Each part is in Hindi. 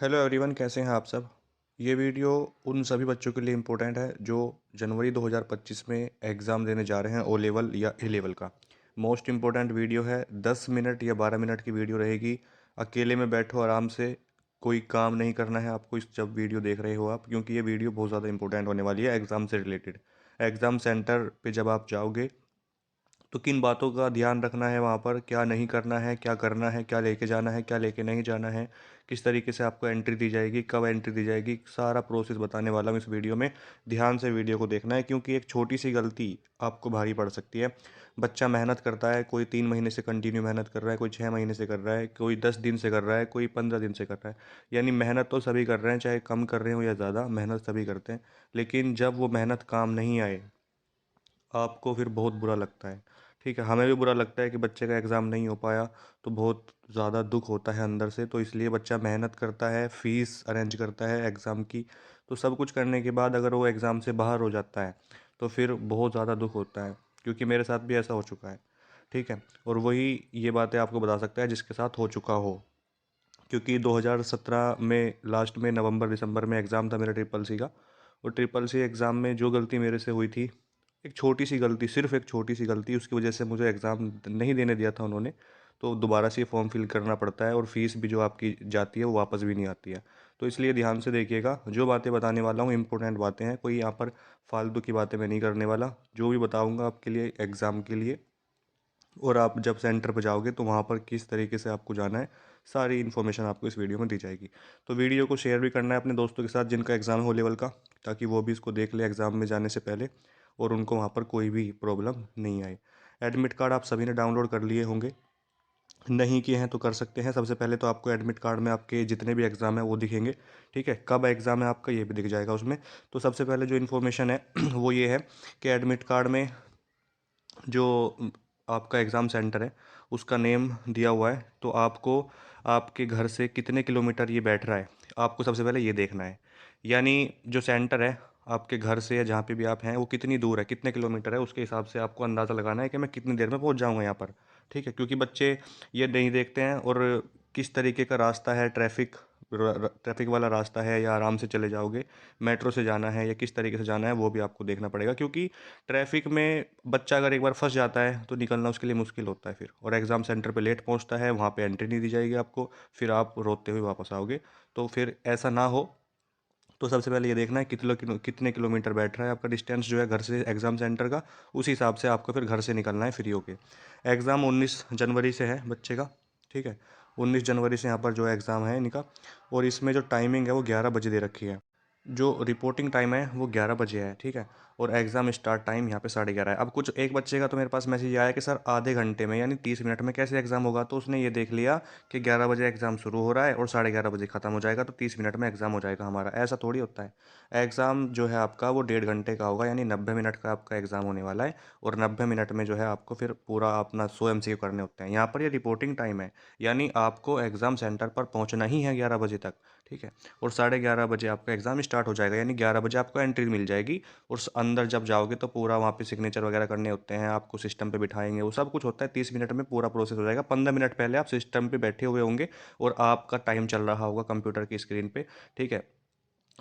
हेलो एवरीवन, कैसे हैं आप सब। ये वीडियो उन सभी बच्चों के लिए इम्पोर्टेंट है जो जनवरी 2025 में एग्ज़ाम देने जा रहे हैं, ओ लेवल या ए लेवल का। मोस्ट इम्पोर्टेंट वीडियो है। 10 मिनट या 12 मिनट की वीडियो रहेगी। अकेले में बैठो आराम से, कोई काम नहीं करना है आपको इस जब वीडियो देख रहे हो आप, क्योंकि ये वीडियो बहुत ज़्यादा इंपॉर्टेंट होने वाली है एग्ज़ाम से रिलेटेड। एग्ज़ाम सेंटर पे जब आप जाओगे तो किन बातों का ध्यान रखना है, वहाँ पर क्या नहीं करना है, क्या करना है, क्या लेके जाना है, क्या लेके नहीं जाना है, किस तरीके से आपको एंट्री दी जाएगी, कब एंट्री दी जाएगी, सारा प्रोसेस बताने वाला हूँ इस वीडियो में। ध्यान से वीडियो को देखना है, क्योंकि एक छोटी सी गलती आपको भारी पड़ सकती है। बच्चा मेहनत करता है, कोई 3 महीने से कंटिन्यू मेहनत कर रहा है, कोई 6 महीने से कर रहा है, कोई 10 दिन से कर रहा है, कोई 15 दिन से कर रहा है। यानी मेहनत तो सभी कर रहे हैं, चाहे कम कर रहे हो या ज़्यादा, मेहनत सभी करते हैं। लेकिन जब वो मेहनत काम नहीं आए, आपको फिर बहुत बुरा लगता है। ठीक है, हमें भी बुरा लगता है कि बच्चे का एग्ज़ाम नहीं हो पाया, तो बहुत ज़्यादा दुख होता है अंदर से। तो इसलिए बच्चा मेहनत करता है, फ़ीस अरेंज करता है एग्ज़ाम की, तो सब कुछ करने के बाद अगर वो एग्ज़ाम से बाहर हो जाता है तो फिर बहुत ज़्यादा दुख होता है, क्योंकि मेरे साथ भी ऐसा हो चुका है। ठीक है, और वही ये बातें आपको बता सकता है जिसके साथ हो चुका हो, क्योंकि 2017 में लास्ट में नवंबर दिसंबर में एग्ज़ाम था मेरा ट्रिपल सी का। और ट्रिपल सी एग्ज़ाम में जो गलती मेरे से हुई थी, एक छोटी सी गलती, सिर्फ एक छोटी सी गलती, उसकी वजह से मुझे एग्ज़ाम नहीं देने दिया था उन्होंने। तो दोबारा से फॉर्म फिल करना पड़ता है और फीस भी जो आपकी जाती है वो वापस भी नहीं आती है। तो इसलिए ध्यान से देखिएगा, जो बातें बताने वाला हूँ इंपॉर्टेंट बातें हैं, कोई यहाँ पर फालतू की बातें मैं नहीं करने वाला। जो भी बताऊँगा आपके लिए एग्ज़ाम के लिए, और आप जब सेंटर पर जाओगे तो वहाँ पर किस तरीके से आपको जाना है, सारी इन्फॉर्मेशन आपको इस वीडियो में दी जाएगी। तो वीडियो को शेयर भी करना है अपने दोस्तों के साथ जिनका एग्ज़ाम हो लेवल का, ताकि वो भी इसको देख ले एग्ज़ाम में जाने से पहले और उनको वहाँ पर कोई भी प्रॉब्लम नहीं आए। एडमिट कार्ड आप सभी ने डाउनलोड कर लिए होंगे, नहीं किए हैं तो कर सकते हैं। सबसे पहले तो आपको एडमिट कार्ड में आपके जितने भी एग्ज़ाम हैं वो दिखेंगे। ठीक है, कब एग्ज़ाम है आपका ये भी दिख जाएगा उसमें। तो सबसे पहले जो इन्फॉर्मेशन है वो ये है कि एडमिट कार्ड में जो आपका एग्ज़ाम सेंटर है उसका नेम दिया हुआ है, तो आपको आपके घर से कितने किलोमीटर ये बैठ रहा है, आपको सबसे पहले ये देखना है। यानी जो सेंटर है आपके घर से या जहाँ पे भी आप हैं वो कितनी दूर है, कितने किलोमीटर है, उसके हिसाब से आपको अंदाज़ा लगाना है कि मैं कितनी देर में पहुँच जाऊँगा यहाँ पर। ठीक है, क्योंकि बच्चे ये नहीं देखते हैं, और किस तरीके का रास्ता है, ट्रैफिक वाला रास्ता है या आराम से चले जाओगे, मेट्रो से जाना है या किस तरीके से जाना है, वो भी आपको देखना पड़ेगा। क्योंकि ट्रैफिक में बच्चा अगर एक बार फंस जाता है तो निकलना उसके लिए मुश्किल होता है फिर, और एग्ज़ाम सेंटर पे लेट पहुंचता है, वहाँ पे एंट्री नहीं दी जाएगी आपको, फिर आप रोते हुए वापस आओगे। तो फिर ऐसा ना हो, तो सबसे पहले ये देखना है कितने किलोमीटर बैठ रहा है आपका डिस्टेंस जो है घर से एग्ज़ाम सेंटर का। उसी हिसाब से आपको फिर घर से निकलना है फ्री होके। एग्ज़ाम 19 जनवरी से है बच्चे का। ठीक है, 19 जनवरी से यहाँ पर जो है एग्ज़ाम है इनका, और इसमें जो टाइमिंग है वो 11 बजे दे रखी है। जो रिपोर्टिंग टाइम है वो 11 बजे है। ठीक है, और एग्ज़ाम स्टार्ट टाइम यहाँ पे 11:30 है। अब कुछ एक बच्चे का तो मेरे पास मैसेज आया कि सर आधे घंटे में यानी 30 मिनट में कैसे एग्ज़ाम होगा, तो उसने ये देख लिया कि 11 बजे एग्ज़ाम शुरू हो रहा है और 11:30 बजे ख़त्म हो जाएगा, तो 30 मिनट में एग्ज़ाम हो जाएगा हमारा। ऐसा थोड़ी होता है। एग्ज़ाम जो है आपका वो 1.5 घंटे का होगा, यानी 90 मिनट का आपका एग्ज़ाम होने वाला है। और 90 मिनट में जो है आपको फिर पूरा अपना 100 MCQ करने होते हैं। यहाँ पर ये रिपोर्टिंग टाइम है, यानी आपको एग्ज़ाम सेंटर पर पहुँचना ही है 11 बजे तक। ठीक है, और 11:30 बजे आपका एग्ज़ाम स्टार्ट हो जाएगा, यानी 11 बजे आपको एंट्री मिल जाएगी। और अंदर जब जाओगे तो पूरा वहाँ पे सिग्नेचर वगैरह करने होते हैं, आपको सिस्टम पे बिठाएंगे, वो सब कुछ होता है। 30 मिनट में पूरा प्रोसेस हो जाएगा। 15 मिनट पहले आप सिस्टम पे बैठे हुए होंगे और आपका टाइम चल रहा होगा कंप्यूटर की स्क्रीन पे। ठीक है,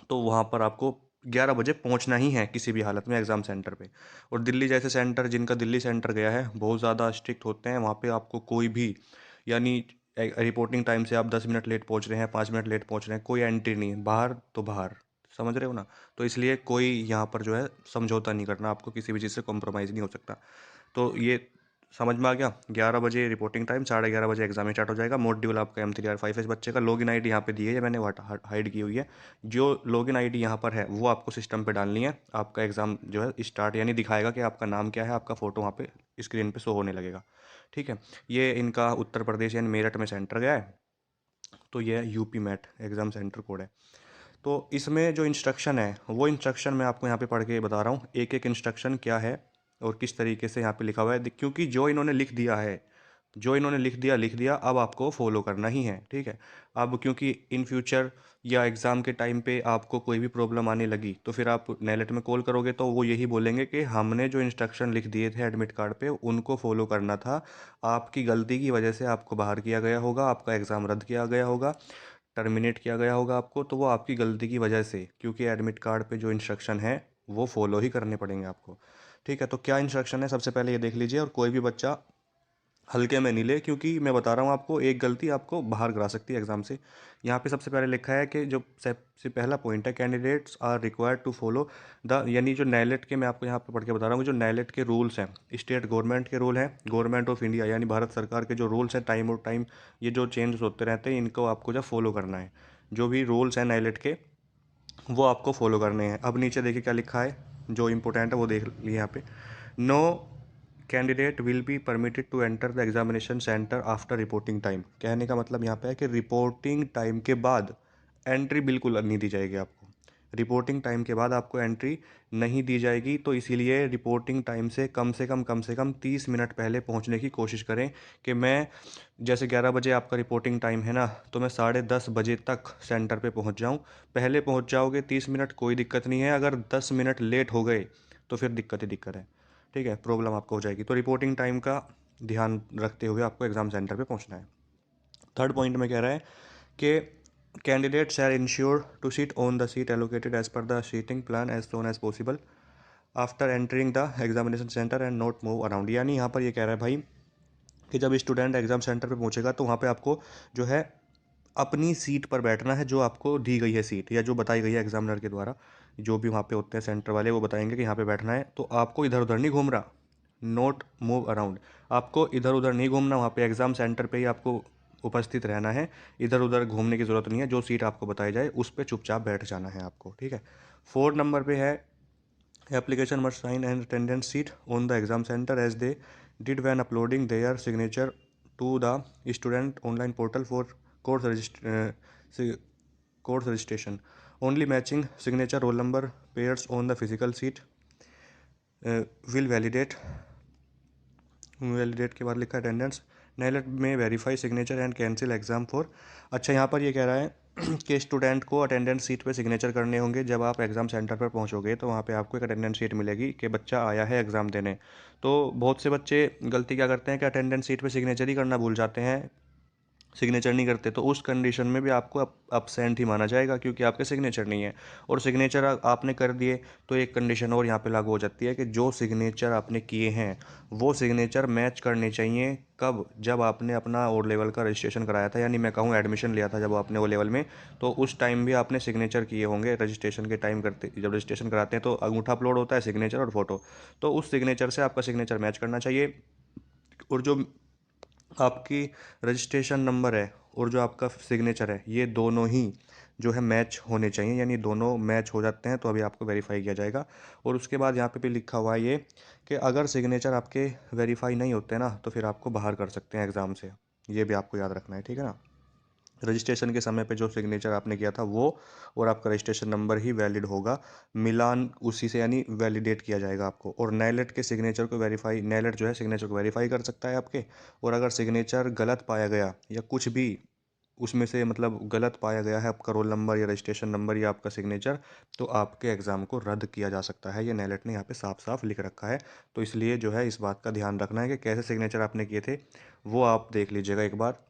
तो वहाँ पर आपको 11 बजे पहुँचना ही है किसी भी हालत में एग्ज़ाम सेंटर पे। और दिल्ली जैसे सेंटर, जिनका दिल्ली सेंटर गया है, बहुत ज़्यादा स्ट्रिक्ट होते हैं। वहाँ पे आपको कोई भी, यानी रिपोर्टिंग टाइम से आप 10 मिनट लेट पहुँच रहे हैं, 5 मिनट लेट पहुँच रहे हैं, कोई एंट्री नहीं है, बाहर तो बाहर। समझ रहे हो ना। तो इसलिए कोई यहाँ पर जो है समझौता नहीं करना, आपको किसी भी चीज़ से कॉम्प्रोमाइज़ नहीं हो सकता। तो ये समझ में आ गया। 11 बजे रिपोर्टिंग टाइम, 11:30 बजे एग्जाम स्टार्ट हो जाएगा। मॉड्यूल आपका M3R5 है। बच्चे का लॉगिन आईडी यहाँ पे दी है, ये मैंने हाइड की हुई है। जो लॉगिन आईडी यहाँ पर है वो आपको सिस्टम पे डालनी है। आपका एग्ज़ाम जो है स्टार्ट, यानी दिखाएगा कि आपका नाम क्या है, आपका फ़ोटो वहाँ पे स्क्रीन पे शो होने लगेगा। ठीक है, ये इनका उत्तर प्रदेश यानी मेरठ में सेंटर गया है। तो ये UP MAT exam centre code है। तो इसमें जो इंस्ट्रक्शन है वो इंस्ट्रक्शन मैं आपको यहाँ पे पढ़ के बता रहा हूँ, एक एक इंस्ट्रक्शन क्या है और किस तरीके से यहाँ पे लिखा हुआ है। क्योंकि जो इन्होंने लिख दिया है, जो इन्होंने लिख दिया, अब आपको फॉलो करना ही है। ठीक है, अब क्योंकि इन फ्यूचर या एग्ज़ाम के टाइम पे आपको कोई भी प्रॉब्लम आने लगी तो फिर आप नेलेट में कॉल करोगे तो वो यही बोलेंगे कि हमने जो इंस्ट्रक्शन लिख दिए थे एडमिट कार्ड पे उनको फॉलो करना था, आपकी गलती की वजह से आपको बाहर किया गया होगा, आपका एग्ज़ाम रद्द किया गया होगा, टर्मिनेट किया गया होगा आपको, तो वो आपकी गलती की वजह से, क्योंकि एडमिट कार्ड पे जो इंस्ट्रक्शन है वो फॉलो ही करने पड़ेंगे आपको। ठीक है, तो क्या इंस्ट्रक्शन है सबसे पहले ये देख लीजिए, और कोई भी बच्चा हल्के में नहीं ले, क्योंकि मैं बता रहा हूँ आपको, एक गलती आपको बाहर करा सकती है एग्जाम से। यहाँ पे सबसे पहले लिखा है कि जो सबसे पहला पॉइंट है, candidates are required to follow the, यानी जो नैलेट के, मैं आपको यहाँ पे पढ़ के बता रहा हूँ, जो नैलेट के रूल्स हैं, स्टेट गवर्नमेंट के रूल हैं, गवर्नमेंट ऑफ इंडिया यानी भारत सरकार के जो रूल्स हैं, टाइम और टाइम ये जो चेंज होते रहते हैं, इनको आपको जब फॉलो करना है। जो भी रूल्स हैं नैलेट के, वो आपको फॉलो करने हैं। अब नीचे देखिए क्या लिखा है, जो इंपॉर्टेंट है वो देख लिए यहाँ पे। No candidate will be permitted to enter the examination centre after reporting time. कहने का मतलब यहाँ पे है कि रिपोर्टिंग टाइम के बाद एंट्री बिल्कुल नहीं दी जाएगी आपको। रिपोर्टिंग टाइम के बाद आपको एंट्री नहीं दी जाएगी, तो इसीलिए रिपोर्टिंग टाइम से कम से कम 30 मिनट पहले पहुंचने की कोशिश करें। कि मैं जैसे 11 बजे आपका रिपोर्टिंग टाइम है ना, तो मैं 10:30 बजे तक सेंटर पे पहुंच जाऊं। पहले पहुंच जाओगे 30 मिनट कोई दिक्कत नहीं है, अगर 10 मिनट लेट हो गए तो फिर दिक्कत ही दिक्कत है। ठीक है, प्रॉब्लम आपको हो जाएगी। तो रिपोर्टिंग टाइम का ध्यान रखते हुए आपको एग्ज़ाम सेंटर पे पहुंचना है। थर्ड पॉइंट में कह रहा है कि candidates are ensure to seat on the seat allocated as per the seating plan as soon as possible after entering the examination centre and not move around. यानी यहाँ पर ये कह रहा है भाई कि जब स्टूडेंट एग्ज़ाम सेंटर पे पहुंचेगा तो वहाँ पे आपको जो है अपनी सीट पर बैठना है, जो आपको दी गई है सीट या जो बताई गई है एग्जामिनर के द्वारा। जो भी वहाँ पे होते हैं सेंटर वाले, वो बताएंगे कि यहाँ पे बैठना है, तो आपको इधर उधर नहीं घूम रहा, नोट मूव अराउंड। आपको इधर उधर नहीं घूमना, वहाँ पे एग्ज़ाम सेंटर पे ही आपको उपस्थित रहना है। इधर उधर घूमने की ज़रूरत नहीं है, जो सीट आपको बताई जाए उस पर चुपचाप बैठ जाना है आपको। ठीक है, 4 नंबर पे है, application must sign an attendance sheet on the exam center as they did when uploading their signature to the student online portal for course course registration. Only matching signature roll number pairs on the physical sheet will validate के बाद लिखा अटेंडेंस। नाइलेट में verify signature and cancel exam for. अच्छा, यहाँ पर ये कह रहा है कि स्टूडेंट को अटेंडेंस शीट पे सिग्नेचर करने होंगे। जब आप एग्ज़ाम सेंटर पर पहुँचोगे तो वहाँ पे आपको एक अटेंडेंस शीट मिलेगी कि बच्चा आया है एग्ज़ाम देने। तो बहुत से बच्चे गलती क्या करते हैं कि अटेंडेंस शीट पे सिग्नेचर ही करना भूल जाते हैं, सिग्नेचर नहीं करते, तो उस कंडीशन में भी आपको अपसेंट ही माना जाएगा, क्योंकि आपके सिग्नेचर नहीं है। और सिग्नेचर आपने कर दिए तो एक कंडीशन और यहाँ पे लागू हो जाती है कि जो सिग्नेचर आपने किए हैं वो सिग्नेचर मैच करने चाहिए। कब? जब आपने अपना ओ लेवल का रजिस्ट्रेशन कराया था, यानी मैं कहूँ एडमिशन लिया था जब आपने ओ लेवल में, तो उस टाइम भी आपने सिग्नेचर किए होंगे। रजिस्ट्रेशन के टाइम करते, जब रजिस्ट्रेशन कराते हैं तो अंगूठा अपलोड होता है, सिग्नेचर और फोटो, तो उस सिग्नेचर से आपका सिग्नेचर मैच करना चाहिए। और जो आपकी रजिस्ट्रेशन नंबर है और जो आपका सिग्नेचर है, ये दोनों ही जो है मैच होने चाहिए, यानी दोनों मैच हो जाते हैं तो अभी आपको वेरीफाई किया जाएगा। और उसके बाद यहाँ पे भी लिखा हुआ है ये कि अगर सिग्नेचर आपके वेरीफाई नहीं होते ना, तो फिर आपको बाहर कर सकते हैं एग्ज़ाम से। ये भी आपको याद रखना है, ठीक है ना। रजिस्ट्रेशन के समय पे जो सिग्नेचर आपने किया था वो और आपका रजिस्ट्रेशन नंबर ही वैलिड होगा, मिलान उसी से यानी वैलिडेट किया जाएगा आपको। और नैलेट के सिग्नेचर को वेरीफाई, नैलेट जो है सिग्नेचर को वेरीफाई कर सकता है आपके। और अगर सिग्नेचर गलत पाया गया या कुछ भी उसमें से मतलब गलत पाया गया है, आपका रोल नंबर या रजिस्ट्रेशन नंबर या आपका सिग्नेचर, तो आपके एग्ज़ाम को रद्द किया जा सकता है। ये नैलेट ने यहाँ पे साफ साफ लिख रखा है। तो इसलिए जो है इस बात का ध्यान रखना है कि कैसे सिग्नेचर आपने किए थे, वो आप देख लीजिएगा एक बार।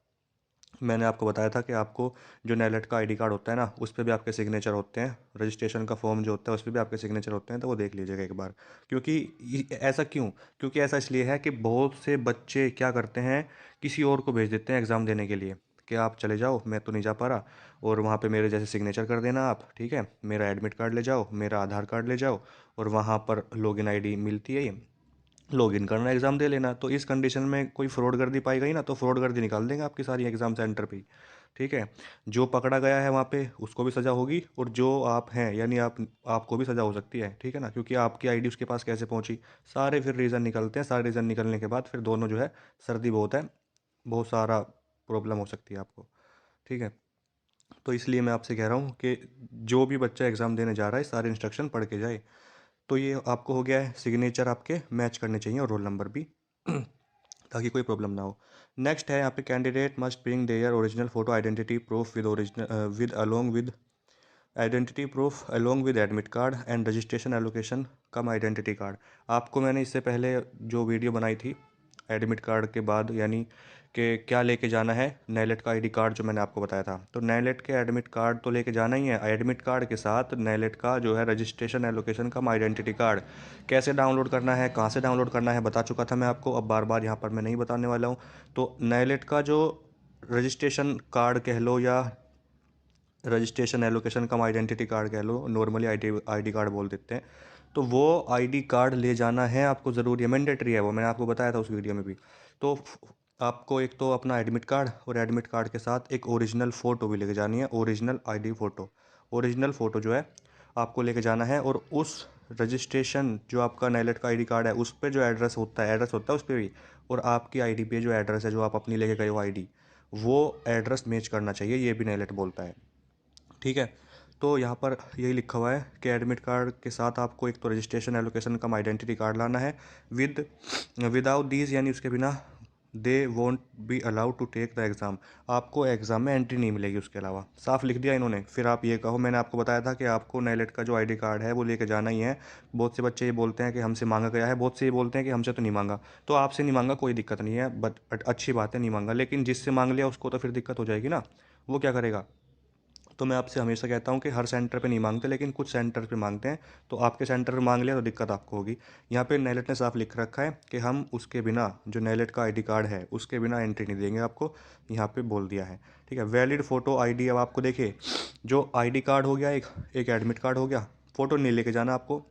मैंने आपको बताया था कि आपको जो नैलेट का आईडी कार्ड होता है ना, उस पे भी आपके सिग्नेचर होते हैं। रजिस्ट्रेशन का फॉर्म जो होता है उस पे भी आपके सिग्नेचर होते हैं, तो वो देख लीजिएगा एक बार। क्योंकि ऐसा क्यों? क्योंकि ऐसा इसलिए है कि बहुत से बच्चे क्या करते हैं, किसी और को भेज देते हैं एग्ज़ाम देने के लिए कि आप चले जाओ, मैं तो नहीं जा पा रहा, और वहाँ पे मेरे जैसे सिग्नेचर कर देना आप, ठीक है, मेरा एडमिट कार्ड ले जाओ, मेरा आधार कार्ड ले जाओ, और वहाँ पर लॉगिन आईडी मिलती है, ये लॉगिन करना, एग्ज़ाम दे लेना। तो इस कंडीशन में कोई फ्रॉडगर्दी पाई गई ना, तो फ्रॉडगर्दी निकाल देंगे आपकी सारी एग्ज़ाम सेंटर पे ही। ठीक है, जो पकड़ा गया है वहाँ पे उसको भी सज़ा होगी, और जो आप हैं यानी आपको भी सज़ा हो सकती है। ठीक है ना, क्योंकि आपकी आईडी उसके पास कैसे पहुँची, सारे फिर रीज़न निकलते हैं। सारे रीज़न निकलने के बाद फिर दोनों जो है सर्दी बहुत है, बहुत सारा प्रॉब्लम हो सकती है आपको। ठीक है, तो इसलिए मैं आपसे कह रहा हूँ कि जो भी बच्चा एग्ज़ाम देने जा रहा है सारे इंस्ट्रक्शन पढ़ के जाए। तो ये आपको हो गया है, सिग्नेचर आपके मैच करने चाहिए और रोल नंबर भी ताकि कोई प्रॉब्लम ना हो। नेक्स्ट है यहाँ पे, candidate must bring their original photo identity proof with original with along with identity proof along with admit card and registration allocation come identity card. आपको मैंने इससे पहले जो वीडियो बनाई थी एडमिट कार्ड के बाद, यानी कि क्या लेके जाना है। नेलेट का आईडी कार्ड जो मैंने आपको बताया था, तो नेलेट के एडमिट कार्ड तो लेके जाना ही है। एडमिट कार्ड के साथ नेलेट का जो है रजिस्ट्रेशन एलोकेशन का आइडेंटिटी कार्ड कैसे डाउनलोड करना है, कहाँ से डाउनलोड करना है बता चुका था मैं आपको, अब बार बार यहाँ पर मैं नहीं बताने वाला हूँ। तो नेलेट का जो रजिस्ट्रेशन कार्ड कह लो या रजिस्ट्रेशन एलोकेशन कम आइडेंटिटी कार्ड कह लो, नॉर्मली आईडी कार्ड बोल देते हैं, तो वो आईडी कार्ड ले जाना है आपको, ज़रूरी है, मैंडेटरी है वो, मैंने आपको बताया था उस वीडियो में भी। तो आपको एक तो अपना एडमिट कार्ड और एडमिट कार्ड के साथ एक ओरिजिनल फ़ोटो भी लेके जानी है, original ID photo. Original photo जो है आपको लेके जाना है, और उस रजिस्ट्रेशन जो आपका नेलेट का आईडी कार्ड है उस पर जो एड्रेस होता है उस पर भी, और आपकी आईडी पे जो एड्रेस है जो आप अपनी लेके गए हो आईडी, वो एड्रेस मैच करना चाहिए, ये भी नेलेट बोलता है। ठीक है, तो यहाँ पर यही लिखा हुआ है कि एडमिट कार्ड के साथ आपको एक तो रजिस्ट्रेशन एलोकेशन का आइडेंटिटी कार्ड लाना है, विदाउट दीज यानी उसके बिना they won't be allowed to take the exam, आपको एग्ज़ाम में एंट्री नहीं मिलेगी उसके अलावा। साफ लिख दिया इन्होंने। फिर आप ये कहो, मैंने आपको बताया था कि आपको नेलेट का जो आईडी कार्ड है वो लेके जाना ही है। बहुत से बच्चे ये बोलते हैं कि हमसे मांगा गया है, बहुत से ये बोलते हैं कि हमसे तो नहीं मांगा। तो आपसे नहीं मांगा कोई दिक्कत नहीं है, बट अच्छी बात है नहीं मांगा, लेकिन जिससे मांग लिया उसको तो फिर दिक्कत हो जाएगी ना, वो क्या करेगा। तो मैं आपसे हमेशा कहता हूँ कि हर सेंटर पे नहीं मांगते, लेकिन कुछ सेंटर पे मांगते हैं। तो आपके सेंटर पे मांग लिया तो दिक्कत आपको होगी। यहाँ पे नेलेट ने साफ लिख रखा है कि हम उसके बिना, जो नेलेट का आईडी कार्ड है उसके बिना एंट्री नहीं देंगे आपको, यहाँ पे बोल दिया है। ठीक है, वैलिड फ़ोटो आईडी। अब आपको देखिए, जो आईडी कार्ड हो गया, एक एडमिट कार्ड हो गया, फ़ोटो नहीं लेके जाना आपको,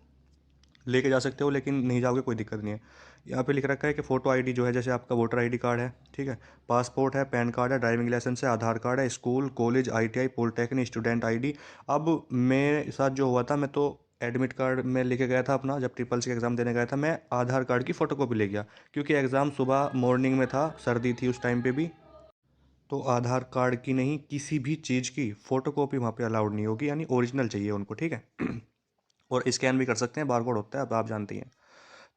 लेके जा सकते हो लेकिन नहीं जाओगे कोई दिक्कत नहीं है। यहाँ पे लिख रखा है कि फ़ोटो आईडी जो है, जैसे आपका वोटर आईडी कार्ड है, ठीक है, पासपोर्ट है, पैन कार्ड है, ड्राइविंग लाइसेंस है, आधार कार्ड है, school college ITI polytechnic student ID. अब मेरे साथ जो हुआ था, मैं तो एडमिट कार्ड में लेके गया था अपना, जब ट्रिपल सी एग्ज़ाम देने गया था, मैं आधार कार्ड की फ़ोटोकॉपी ले गया, क्योंकि एग्ज़ाम सुबह मॉर्निंग में था, सर्दी थी उस टाइम पे भी। तो आधार कार्ड की नहीं, किसी भी चीज़ की फ़ोटोकॉपी वहाँ पे अलाउड नहीं होगी, यानी ओरिजिनल चाहिए उनको। ठीक है और स्कैन भी कर सकते हैं, बारकोड होता है, अब आप जानते ही हैं।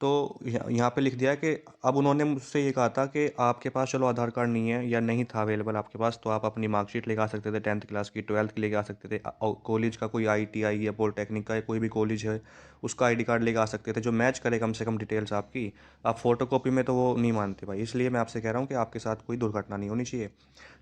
तो यहाँ पे लिख दिया है कि अब उन्होंने मुझसे ये कहा था कि आपके पास चलो आधार कार्ड नहीं है या नहीं था अवेलेबल आपके पास, तो आप अपनी मार्कशीट लेके आ सकते थे, 10th क्लास की, 12th की लेके आ सकते थे, और कॉलेज का कोई आईटीआई या पॉलिटेक्निक का या कोई भी कॉलेज है उसका आईडी कार्ड लेके आ सकते थे, जो मैच करे कम से कम डिटेल्स आपकी। आप फोटोकॉपी में तो वो नहीं मानते भाई, इसलिए मैं आपसे कह रहा हूँ कि आपके साथ कोई दुर्घटना नहीं होनी चाहिए।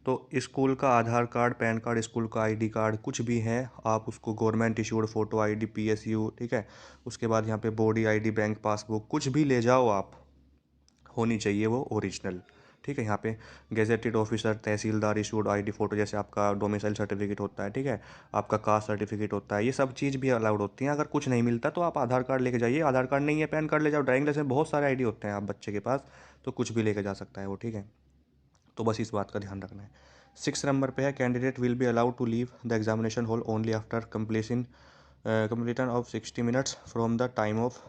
तो स्कूल का आधार कार्ड, पैन कार्ड, स्कूल का आईडी कार्ड कुछ भी है, आप उसको government issued photo ID PSU, ठीक है, उसके बाद यहाँ पे बॉडी आईडी, बैंक पासबुक, कुछ भी ले जाओ आप, होनी चाहिए वो ओरिजिनल। ठीक है, यहाँ पे गेजेटेड ऑफिसर, तहसीलदार इशूड आईडी फ़ोटो, जैसे आपका डोमिसाइल सर्टिफिकेट होता है, ठीक है, आपका कास्ट सर्टिफिकेट होता है, ये सब चीज़ भी अलाउड होती हैं। अगर कुछ नहीं मिलता तो आप आधार कार्ड लेके जाइए, आधार कार्ड नहीं है पैन कार्ड ले जाओ, ड्राइविंग लाइसेंस, बहुत सारे आईडी होते हैं आप बच्चे के पास, तो कुछ भी लेके जा सकता है वो। ठीक है, तो बस इस बात का ध्यान रखना है। 6 नंबर पे है, candidate will be allowed to leave the examination hall only after completion of 60 minutes from the time of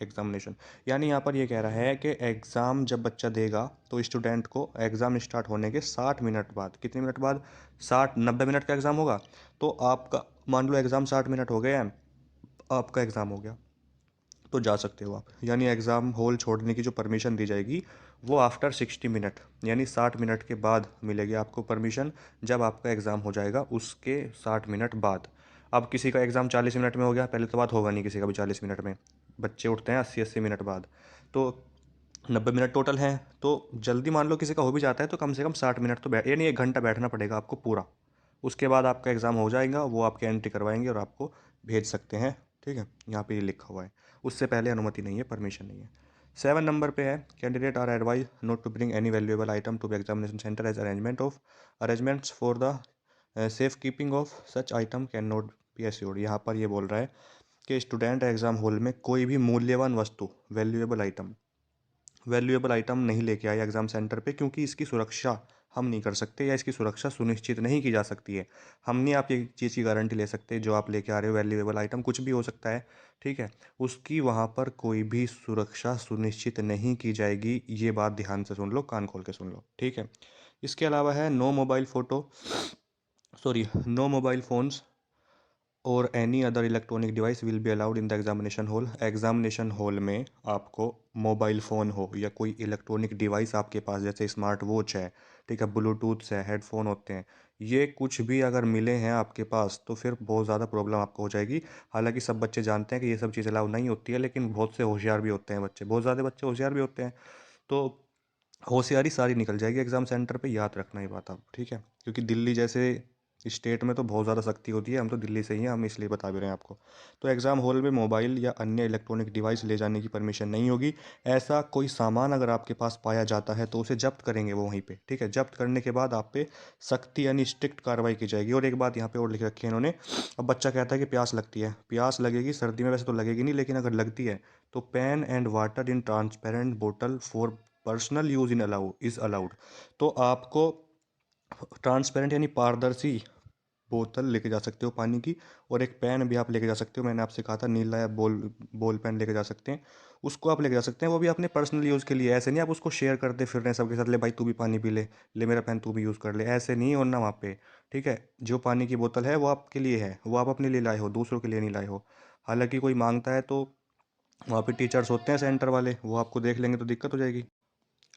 examination. यानी यहाँ पर ये कह रहा है कि एग्ज़ाम जब बच्चा देगा तो स्टूडेंट को एग्ज़ाम स्टार्ट होने के 60 मिनट बाद, कितने मिनट बाद, 60-90 मिनट का एग्ज़ाम होगा, तो आपका मान लो एग्ज़ाम 60 मिनट हो गए हैं, आपका एग्ज़ाम हो गया, तो जा सकते हो आप। यानी एग्ज़ाम हॉल छोड़ने की जो परमिशन दी जाएगी वो आफ्टर 60 मिनट, यानी 60 मिनट के बाद मिलेगी आपको परमिशन, जब आपका एग्ज़ाम हो जाएगा उसके 60 मिनट बाद। अब किसी का एग्ज़ाम 40 मिनट में हो गया, पहले तो बात होगा नहीं किसी का भी 40 मिनट में, बच्चे उठते हैं 80-80 मिनट बाद, तो 90 मिनट टोटल हैं। तो जल्दी मान लो किसी का हो भी जाता है तो कम से कम 60 मिनट तो यानी 1 घंटा बैठना पड़ेगा आपको पूरा। उसके बाद आपका एग्ज़ाम हो जाएगा, वो आपके एंट्री करवाएंगे और आपको भेज सकते हैं। ठीक है, यहाँ पे ये लिखा हुआ है, उससे पहले अनुमति नहीं है, परमिशन नहीं है। 7 नंबर पे है, candidate are advise not to bring any valuable item to examination centre as arrangements for the safe keeping of such item can not be assured. यहाँ पर ये बोल रहा है कि स्टूडेंट एग्ज़ाम हॉल में कोई भी मूल्यवान वस्तु, वैल्यूएबल आइटम नहीं लेके आए एग्ज़ाम सेंटर पे, क्योंकि इसकी सुरक्षा हम नहीं कर सकते या इसकी सुरक्षा सुनिश्चित नहीं की जा सकती है। हम नहीं आप ये चीज़ की गारंटी ले सकते, जो आप लेके आ रहे हो वैल्यूएबल आइटम कुछ भी हो सकता है, ठीक है, उसकी वहाँ पर कोई भी सुरक्षा सुनिश्चित नहीं की जाएगी। ये बात ध्यान से सुन लो, कान खोल के सुन लो। ठीक है, इसके अलावा है नो मोबाइल फ़ोन्स और any other electronic device will be allowed in the examination hall. Examination hall में आपको मोबाइल फ़ोन हो या कोई इलेक्ट्रॉनिक डिवाइस आपके पास, जैसे स्मार्ट वॉच है, ठीक है, ब्लूटूथ है, हेडफोन होते हैं, ये कुछ भी अगर मिले हैं आपके पास तो फिर बहुत ज़्यादा प्रॉब्लम आपको हो जाएगी। हालांकि सब बच्चे जानते हैं कि ये सब चीज़ अलाउड नहीं होती है, लेकिन बहुत से होशियार भी होते हैं बच्चे, बहुत ज़्यादा बच्चे होशियार भी होते हैं। तो होशियारी सारी निकल जाएगी एग्ज़ाम सेंटर पे, याद रखना ये बात आप, ठीक है। क्योंकि दिल्ली जैसे स्टेट में तो बहुत ज़्यादा सख्ती होती है, हम तो दिल्ली से ही हैं, हम इसलिए बता भी रहे हैं आपको। तो एग्ज़ाम हॉल में मोबाइल या अन्य इलेक्ट्रॉनिक डिवाइस ले जाने की परमिशन नहीं होगी। ऐसा कोई सामान अगर आपके पास पाया जाता है तो उसे जब्त करेंगे वो वहीं पे, ठीक है। जब्त करने के बाद आप पे सख्ती यानी स्ट्रिक्ट कार्रवाई की जाएगी। और एक बात यहाँ पे और लिख रखी है इन्होंने, अब बच्चा कहता है कि प्यास लगती है, प्यास लगेगी सर्दी में वैसे तो लगेगी नहीं, लेकिन अगर लगती है तो pen and water in transparent बोतल for personal use in allow is allowed. तो आपको ट्रांसपेरेंट यानी पारदर्शी बोतल लेके जा सकते हो पानी की, और एक पेन भी आप लेके जा सकते हो। मैंने आपसे कहा था नीला या बॉल पेन लेके जा सकते हैं, उसको आप लेके जा सकते हैं। वो भी अपने पर्सनल यूज़ के लिए, ऐसे नहीं आप उसको शेयर करते फिर रहे हैं सबके साथ, ले भाई तू भी पानी पी ले, ले मेरा पेन तू भी यूज़ कर ले, ऐसे नहीं होना वहाँ पे, ठीक है। जो पानी की बोतल है वो आपके लिए है, वो आप अपने लिए लाए हो, दूसरों के लिए नहीं लाए हो। हालांकि कोई मांगता है तो वहाँ पे टीचर्स होते हैं सेंटर वाले, वो आपको देख लेंगे तो दिक्कत हो जाएगी।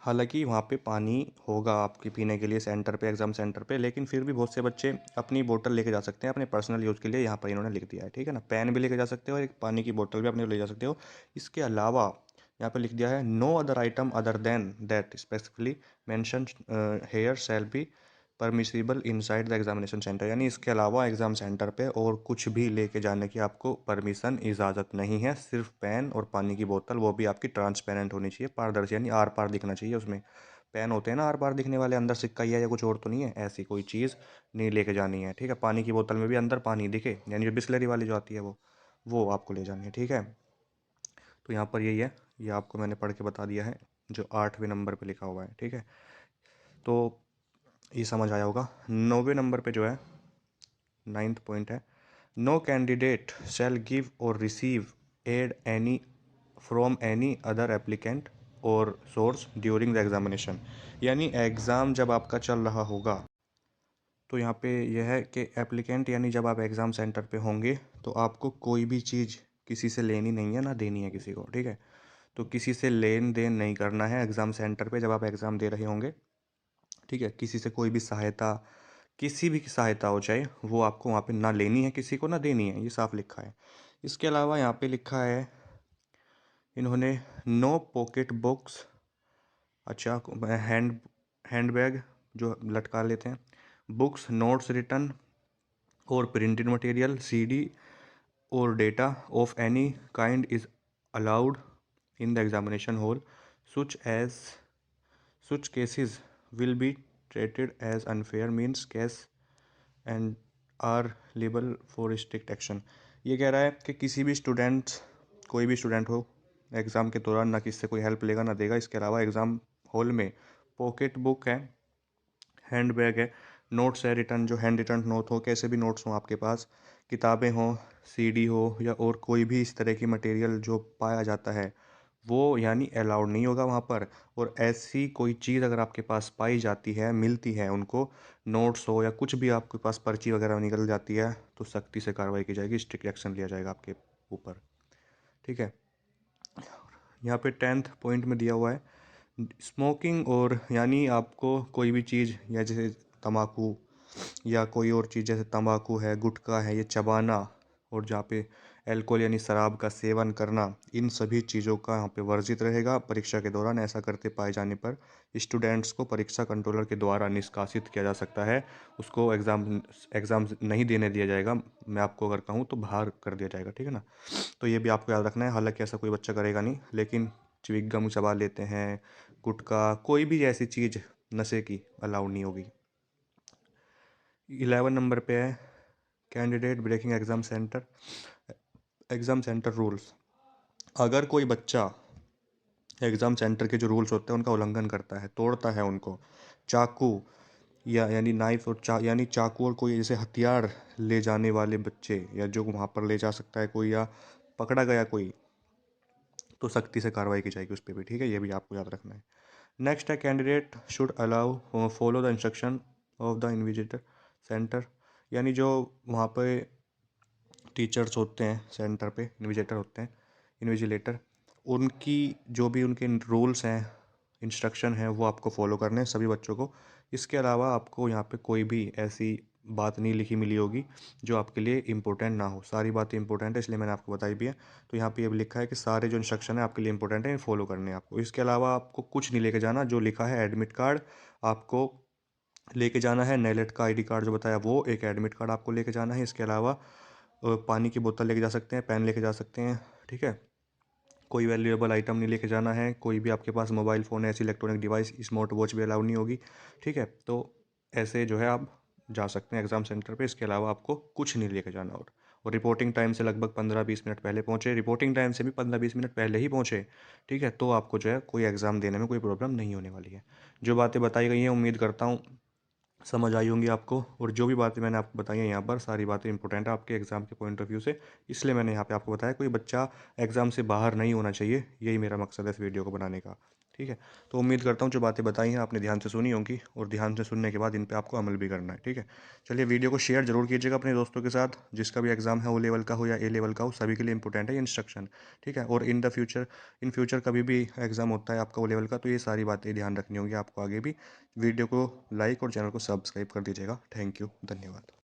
हालांकि वहाँ पे पानी होगा आपके पीने के लिए सेंटर पे, एग्ज़ाम सेंटर पे, लेकिन फिर भी बहुत से बच्चे अपनी बोतल लेके जा सकते हैं अपने पर्सनल यूज़ के लिए, यहाँ पर इन्होंने लिख दिया है, ठीक है ना। पेन भी लेके जा सकते हो और एक पानी की बोतल भी अपने ले जा सकते हो। इसके अलावा यहाँ पे लिख दिया है no other item other than that specifically mention here shall be permissible inside the examination centre, यानी इसके अलावा एग्ज़ाम सेंटर पे और कुछ भी लेके जाने की आपको परमिशन इजाज़त नहीं है। सिर्फ पेन और पानी की बोतल, वो भी आपकी ट्रांसपेरेंट होनी चाहिए, पारदर्शी, यानी आर पार दिखना चाहिए उसमें। पेन होते हैं ना आर पार दिखने वाले, अंदर सिक्का ही है या कुछ और तो नहीं है, ऐसी कोई चीज़ नहीं लेके जानी है, ठीक है। पानी की बोतल में भी अंदर पानी दिखे, यानी जो बिस्लरी वाली जो आती है वो आपको ले जानी है, ठीक है। तो यहाँ पर यही है, ये आपको मैंने पढ़ के बता दिया है जो 8वें नंबर पे लिखा हुआ है, ठीक है। तो ये समझ आया होगा। 9वें नंबर पे जो है 9th पॉइंट है, no candidate shall give or receive aid any from any other applicant or source during the examination. यानी एग्ज़ाम जब आपका चल रहा होगा तो यहाँ पे यह है कि एप्लीकेंट यानी जब आप एग्ज़ाम सेंटर पे होंगे तो आपको कोई भी चीज़ किसी से लेनी नहीं है ना देनी है किसी को, ठीक है। तो किसी से लेन देन नहीं करना है एग्ज़ाम सेंटर पे जब आप एग्ज़ाम दे रहे होंगे, ठीक है। किसी से कोई भी सहायता, किसी भी की सहायता हो चाहे, वो आपको वहाँ पे ना लेनी है किसी को ना देनी है, ये साफ लिखा है। इसके अलावा यहाँ पे लिखा है इन्होंने नो पॉकेट बुक्स, अच्छा, हैंड हैंड बैग जो लटका लेते हैं, बुक्स नोट्स रिटर्न और प्रिंटेड मटेरियल सीडी और data of any kind is allowed in the examination hall, such as such cases will be treated as unfair means case and are liable for strict action। ये कह रहा है कि किसी भी स्टूडेंट, कोई भी स्टूडेंट हो एग्ज़ाम के दौरान ना किससे कोई हेल्प लेगा ना देगा। इसके अलावा एग्ज़ाम हॉल में पॉकेट बुक है, हैंड बैग है, नोट्स है रिटर्न, जो हैंड रिटर्न नोट हो, कैसे भी नोट्स हों आपके पास, किताबें हों, सीडी हो या और कोई भी इस तरह की मटेरियल जो पाया जाता है वो यानी अलाउड नहीं होगा वहाँ पर। और ऐसी कोई चीज़ अगर आपके पास पाई जाती है, मिलती है उनको, नोट्स हो या कुछ भी आपके पास पर्ची वगैरह निकल जाती है, तो सख्ती से कार्रवाई की जाएगी, स्ट्रिक्ट एक्शन लिया जाएगा आपके ऊपर, ठीक है। यहाँ पे 10th पॉइंट में दिया हुआ है स्मोकिंग, और यानी आपको कोई भी चीज़ या जैसे तम्बाकू या कोई और चीज़ जैसे तंबाकू है, गुटखा है, ये चबाना, और जहाँ पे अल्कोहल यानी शराब का सेवन करना, इन सभी चीज़ों का यहाँ पे वर्जित रहेगा परीक्षा के दौरान। ऐसा करते पाए जाने पर स्टूडेंट्स को परीक्षा कंट्रोलर के द्वारा निष्कासित किया जा सकता है, उसको एग्ज़ाम नहीं देने दिया जाएगा, मैं आपको अगर कहूँ तो बाहर कर दिया जाएगा, ठीक है ना। तो ये भी आपको याद रखना है। हालांकि ऐसा कोई बच्चा करेगा नहीं, लेकिन च्युइंग गम चबा लेते हैं, गुटखा, कोई भी ऐसी चीज़ नशे की अलाउड नहीं होगी। 11 नंबर पे है candidate breaking exam centre rules. अगर कोई बच्चा एग्ज़ाम सेंटर के जो रूल्स होते हैं उनका उल्लंघन करता है, तोड़ता है उनको, चाकू या यानी नाइफ और यानी चाकू और कोई जैसे हथियार ले जाने वाले बच्चे, या जो वहाँ पर ले जा सकता है कोई, या पकड़ा गया कोई, तो सख्ती से कार्रवाई की जाएगी उस पर भी, ठीक है। ये भी आपको याद रखना है। नेक्स्ट है candidate should allow follow the instruction of the invigilator centre, यानी जो वहाँ पे टीचर्स होते हैं सेंटर पे, इन्विजिलेटर होते हैं, इन्विजिलेटर, उनकी जो भी उनके रूल्स हैं, इंस्ट्रक्शन हैं, वो आपको फॉलो करने हैं सभी बच्चों को। इसके अलावा आपको यहाँ पे कोई भी ऐसी बात नहीं लिखी मिली होगी जो आपके लिए इंपॉर्टेंट ना हो। सारी बातें इंपॉर्टेंट है, इसलिए मैंने आपको बताई भी है। तो यहाँ पे ये भी लिखा है कि सारे जो इंस्ट्रक्शन है आपके लिए इंपॉर्टेंट है, फॉलो करने हैं आपको। इसके अलावा आपको कुछ नहीं लेके जाना। जो लिखा है एडमिट कार्ड आपको लेके जाना है, नेलेट का आईडी कार्ड जो बताया वो, एक एडमिट कार्ड आपको लेके जाना है। इसके अलावा पानी की बोतल लेके जा सकते हैं, पेन लेके जा सकते हैं, ठीक है। कोई वैल्यूएबल आइटम नहीं लेके जाना है। कोई भी आपके पास मोबाइल फ़ोन, ऐसी इलेक्ट्रॉनिक डिवाइस, स्मार्ट वॉच भी अलाउ नहीं होगी, ठीक है। तो ऐसे जो है आप जा सकते हैं एग्ज़ाम सेंटर पे। इसके अलावा आपको कुछ नहीं लेके जाना। और रिपोर्टिंग टाइम से लगभग 15-20 मिनट पहले पहुँचे। रिपोर्टिंग टाइम से भी 15-20 मिनट पहले ही पहुँचे, ठीक है। तो आपको जो है कोई एग्ज़ाम देने में कोई प्रॉब्लम नहीं होने वाली है। जो बातें बताई गई हैं उम्मीद करता हूँ समझ आई होंगी आपको। और जो भी बातें मैंने आपको बताई हैं यहाँ पर, सारी बातें इंपॉर्टेंट है आपके एग्ज़ाम के पॉइंट ऑफ व्यू से, इसलिए मैंने यहाँ पे आपको बताया। कोई बच्चा एग्ज़ाम से बाहर नहीं होना चाहिए, यही मेरा मकसद है इस वीडियो को बनाने का, ठीक है। तो उम्मीद करता हूँ जो बातें बताई हैं आपने ध्यान से सुनी होंगी, और ध्यान से सुनने के बाद इन पे आपको अमल भी करना है, ठीक है। चलिए, वीडियो को शेयर ज़रूर कीजिएगा अपने दोस्तों के साथ। जिसका भी एग्ज़ाम है, ओ लेवल का हो या ए लेवल का हो, सभी के लिए इंपॉर्टेंट है ये इंस्ट्रक्शन, ठीक है। और इन फ्यूचर कभी भी एग्ज़ाम होता है आपका ओ लेवल का, तो ये सारी बातें ध्यान रखनी होंगी आपको आगे भी। वीडियो को लाइक और चैनल को सब्सक्राइब कर दीजिएगा। थैंक यू, धन्यवाद।